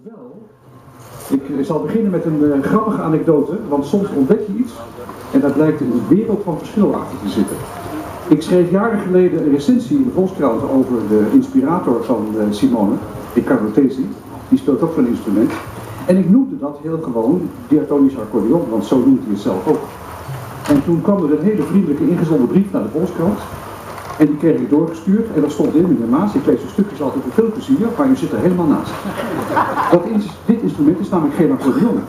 Wel, ik zal beginnen met een grappige anekdote, want soms ontdek je iets en dat blijkt in een wereld van verschil achter te zitten. Ik schreef jaren geleden een recensie in de Volkskrant over de inspirator van Simone, Riccardo Tesi. Die speelt ook zo'n instrument. En ik noemde dat heel gewoon diatonisch accordeon, want zo noemt hij het zelf ook. En toen kwam er een hele vriendelijke ingezonden brief naar de Volkskrant. En die kreeg ik doorgestuurd en daar stond in, meneer Maas, ik lees de stukjes altijd met veel plezier, maar u zit er helemaal naast. Dit instrument is namelijk geen accordeon.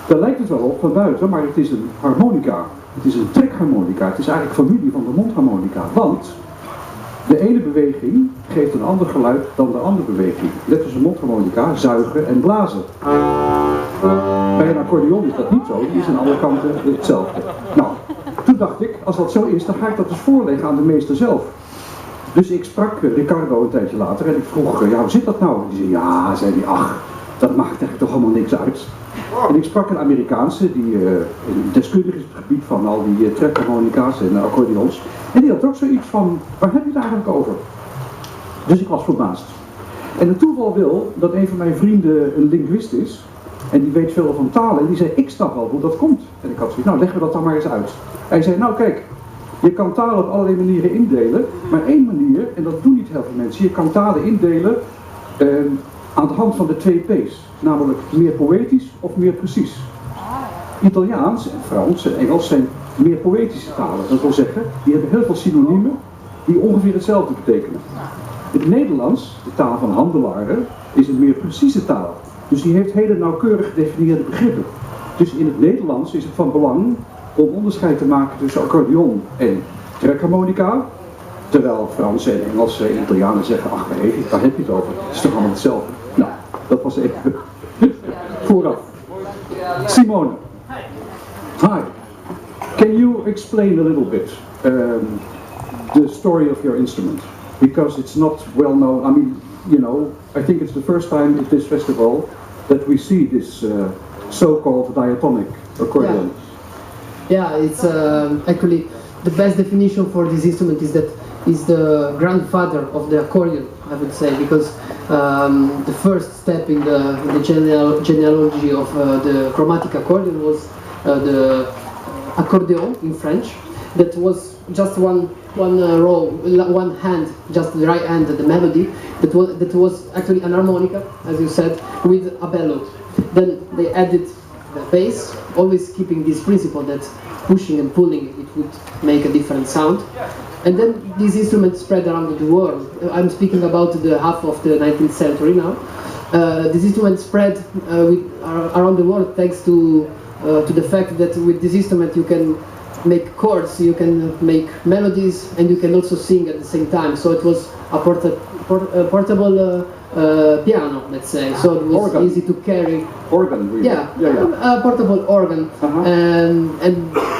Daar lijkt het wel op van buiten, maar het is een harmonica. Het is een trekharmonica, het is eigenlijk familie van de mondharmonica. Want de ene beweging geeft een ander geluid dan de andere beweging. Net als een mondharmonica, zuigen en blazen. Bij een accordeon is dat niet zo, die is aan alle kanten hetzelfde. Nou, toen dacht ik, als dat zo is, dan ga ik dat dus voorleggen aan de meester zelf. Dus ik sprak Riccardo een tijdje later en ik vroeg, ja, hoe zit dat nou? Die zei, ja, zei hij, ach, dat maakt eigenlijk toch allemaal niks uit. En ik sprak een Amerikaanse, die deskundig is op het gebied van al die trekharmonica's en accordeons. En die had ook zoiets van, waar heb je het eigenlijk over? Dus ik was verbaasd. En het toeval wil dat een van mijn vrienden een linguist is. En die weet veel van talen. En die zei, ik snap wel hoe dat komt. En ik had zoiets, nou leggen we dat dan maar eens uit. Hij zei, nou kijk, je kan talen op allerlei manieren indelen. Maar één manier, en dat doen niet heel veel mensen, je kan talen indelen aan de hand van de twee P's. Namelijk meer poëtisch of meer precies. Italiaans en Frans en Engels zijn meer poëtische talen. Dat wil zeggen, die hebben heel veel synoniemen die ongeveer hetzelfde betekenen. Het Nederlands, de taal van handelaren, is een meer precieze taal. Dus die heeft hele nauwkeurig gedefinieerde begrippen. Dus in het Nederlands is het van belang om onderscheid te maken tussen accordeon en trekharmonica. Terwijl Fransen en Engelsen en Italianen zeggen, ach nee, daar heb je het over. Het is toch allemaal hetzelfde. Nou, dat was even vooraf. Simone. Hi. Can you explain a little bit the story of your instrument? Because it's not well known. I mean, you know, I think it's the first time at this festival that we see this so-called diatonic accordion. Yeah, it's actually the best definition for this instrument is that is the grandfather of the accordion, I would say, because the first step in the genealogy of the chromatic accordion was the accordéon in French. That was just one row, one hand, just the right hand, the melody. That was actually an harmonica, as you said, with a bellow. Then they added the bass, always keeping this principle that pushing and pulling it would make a different sound. And then these instruments spread around the world. I'm speaking about the half of the 19th century now. This instrument spread around the world thanks to the fact that with this instrument you can make chords, you can make melodies, and you can also sing at the same time. So it was a portable piano, let's say. So it was organ. easy to carry. Organ, really. Yeah. A portable organ. And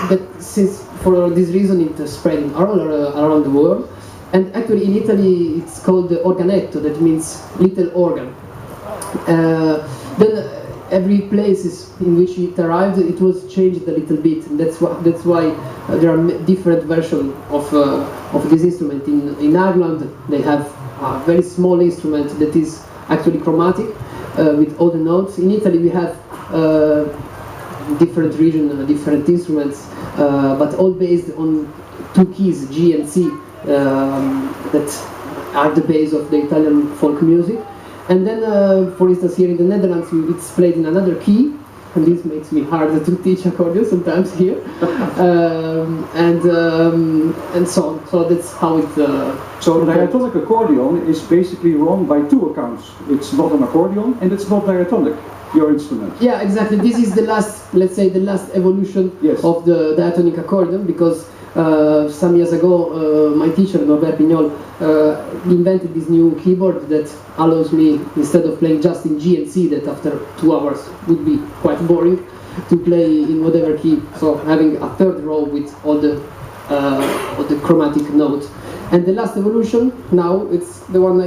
that since for this reason it spread all around the world. And actually in Italy it's called the organetto, that means little organ. Then every place in which it arrived, it was changed a little bit, and that's why there are different versions of this instrument. In Ireland, they have a very small instrument that is actually chromatic with all the notes. In Italy, we have different regions, different instruments, but all based on two keys, G and C, that are the base of the Italian folk music. And then, for instance, here in the Netherlands, it's played in another key, and this makes me harder to teach accordion sometimes here, and so on. So that's how it. So the diatonic accordion is basically wrong by two accounts. It's not an accordion, and it's not diatonic. Your instrument. Yeah, exactly. This is the last, let's say, the last evolution of the diatonic accordion, because some years ago, my teacher, Norbert Pignol, invented this new keyboard that allows me, instead of playing just in G and C, that after 2 hours would be quite boring, to play in whatever key. So having a third row with all the chromatic notes. And the last evolution, now, it's the one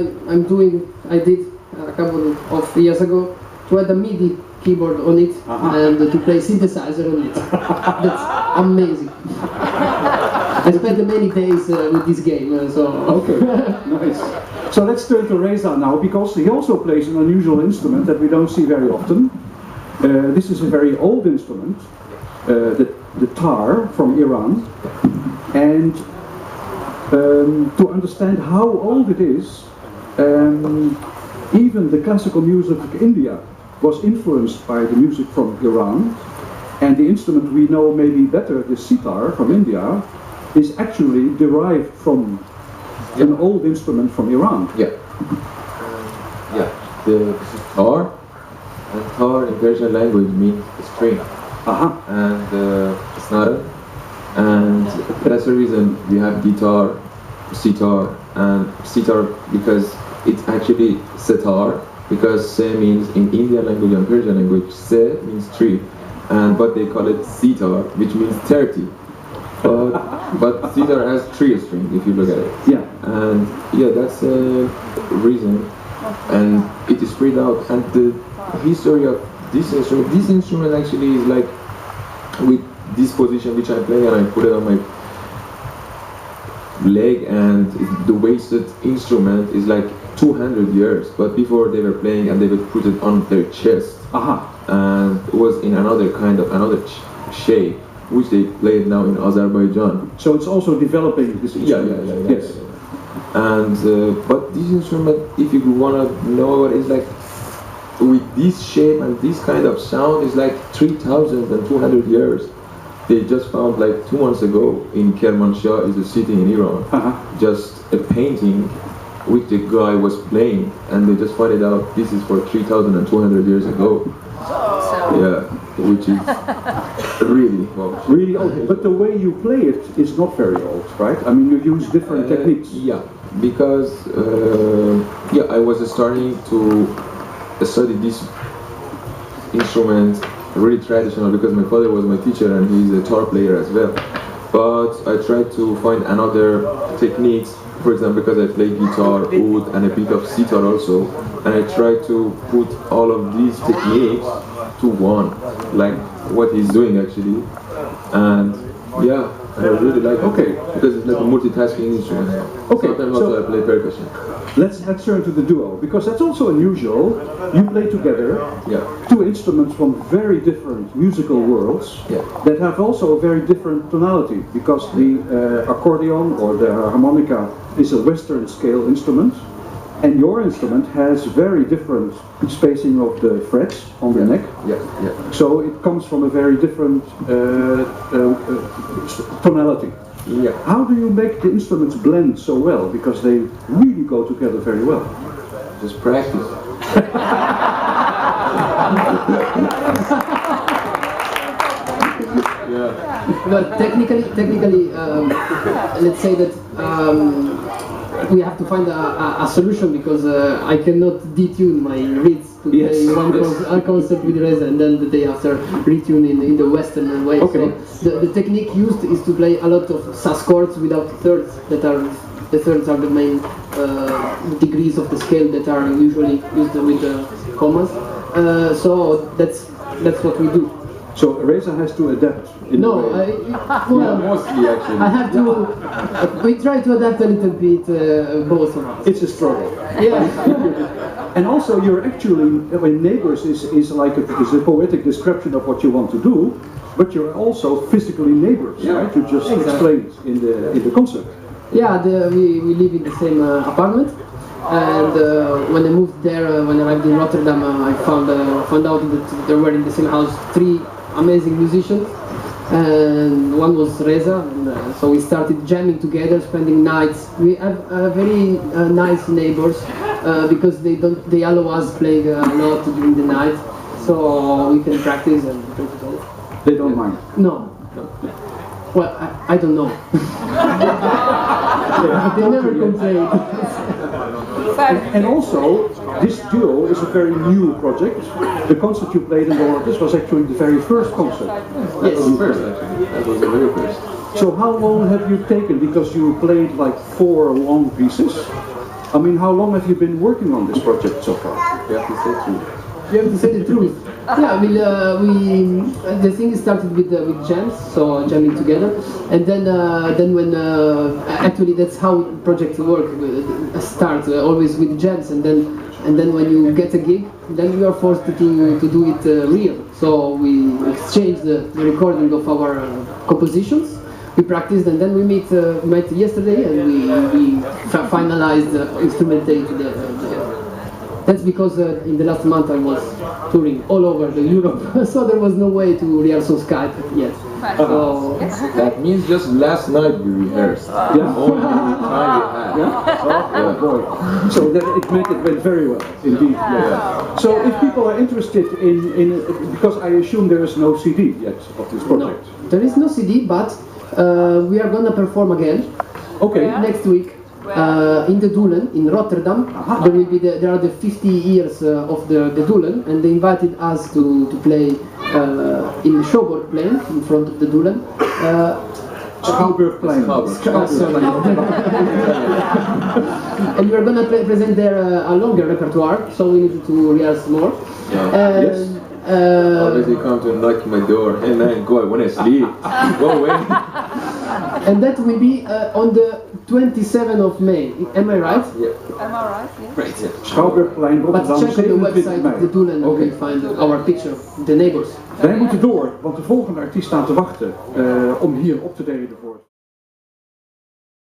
I did a couple of years ago, to add a MIDI keyboard on it and to play synthesizer on it. That's amazing. I spent many days with this game, so... Okay, nice. So let's turn to Reza now, because he also plays an unusual instrument that we don't see very often. This is a very old instrument, the tar from Iran. And to understand how old it is, even the classical music of India was influenced by the music from Iran. And the instrument we know maybe better, the sitar from India, is actually derived from an old instrument from Iran. Yeah. This is tar, and tar in Persian language means string. And it's not a, and that's the reason we have guitar, sitar, and sitar because it's actually setar, because se means in Indian language and Persian language, se means tree, but they call it sitar, which means 30. But sitar has 3 strings if you look at it. Yeah. And yeah, that's the reason. And it is spread out. And the history of this instrument actually is like with this position which I play, and I put it on my leg, and the wasted instrument is like 200 years. But before they were playing, and they would put it on their chest. And it was in another shape, which they played now in Azerbaijan. So it's also developing this instrument. Yes. And but this instrument, if you wanna know what it's like, with this shape and this kind of sound, is like 3,200 years. They just found like 2 months ago in Kermanshah, is a city in Iran, just a painting which the guy was playing, and they just found it out. This is for 3,200 years ago. Yeah, which is really old. Really old. But the way you play it is not very old, right? I mean, you use different techniques. Yeah, because I was starting to study this instrument really traditional because my father was my teacher and he's a tar player as well. But I tried to find another techniques. For example, because I play guitar, oud, and a bit of sitar also, and I try to put all of these techniques to one, like what he's doing actually. And yeah, I really like it because it's like a multitasking instrument. Sometimes also I play percussion. Let's turn to the duo, because that's also unusual. You play together, 2 instruments from very different musical worlds that have also a very different tonality, because the accordion or the harmonica is a Western scale instrument, and your instrument has very different spacing of the frets on the neck. So it comes from a very different tonality. How do you make the instruments blend so well? Because they really go together very well. Just practice. But technically, let's say that we have to find a solution, because I cannot detune my reeds to play one concert with Reza and then the day after retune in the Western way. So the technique used is to play a lot of sus chords without thirds. The thirds are the main degrees of the scale that are usually used with the commas. So that's what we do. So Reza has to adapt. Mostly actually. I have to. We try to adapt a little bit, both of us. It's a struggle. And also, you're actually, Neighbours is like a poetic description of what you want to do, but you're also physically neighbors, right? You just explained in the concert. Yeah, we live in the same apartment. And when I moved there, when I arrived in Rotterdam, I found out that there were in the same house 3 amazing musicians, and one was Reza, and so we started jamming together, spending nights. We have very nice neighbors because they allow us playing a lot during the night, so we can practice and play together. They don't mind? No. Well, I don't know. They never complain. And also, this duo is a very new project. The concert you played in the Orchestra was actually the very first concert. That was the first, actually. That was the very first. So how long have you taken? Because you played like 4 long pieces. I mean, how long have you been working on this project so far? You have to say true. You have to say the truth. Yeah, the thing started with jams, so jamming together, and then when actually that's how projects work. Start always with jams, and then when you get a gig, then you are forced to do it real. So we exchange the recording of our compositions. We practiced, and then we met yesterday, and we finalized instrumentation. That's because in the last month I was touring all over Europe, so there was no way to rehearse on Skype yet. So that means just last night you rehearsed. Yeah. Only time you had. Yeah? Oh boy. So that it went very well, indeed. Yeah. So if people are interested in because I assume there is no CD yet of this project. No, there is no CD, but we are gonna perform again. Okay. Next week. In the Doelen in Rotterdam, there are the 50 years of the Doelen, and they invited us to play in the Schouwburgplein in front of the Doelen. Schouwburgplein. And we are gonna present there a longer repertoire, so we needed to rehearse more. Yes. Always you come to knock my door, hey man, go, I wanna sleep. Go away. And that will be on the 27th of May. Am I right? Yeah. Am I right? Yes. Right, yeah. Schouwburgplein, But Rotterdam, check on the 27 website mei. of the Doelen and we find our picture, the Neighbours. Wij moeten door, want de volgende artiest staat te wachten om hier op te treden voor.